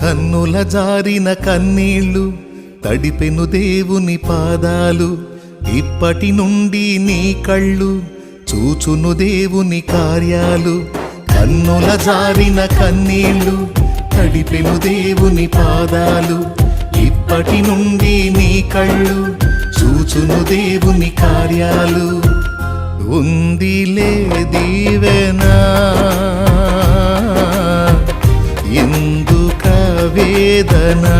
కన్నుల జారిన కన్నీళ్ళు తడిపెను దేవుని పాదాలు, ఇప్పటి నుండి నీ కళ్ళు చూచును దేవుని కార్యాలు. కన్నుల జారిన కన్నీళ్ళు తడిపెను దేవుని పాదాలు, ఇప్పటి నుండి నీ కళ్ళు చూచును దేవుని కార్యాలు. ఉందిలే దీవెనా ఎందుక వేదనా,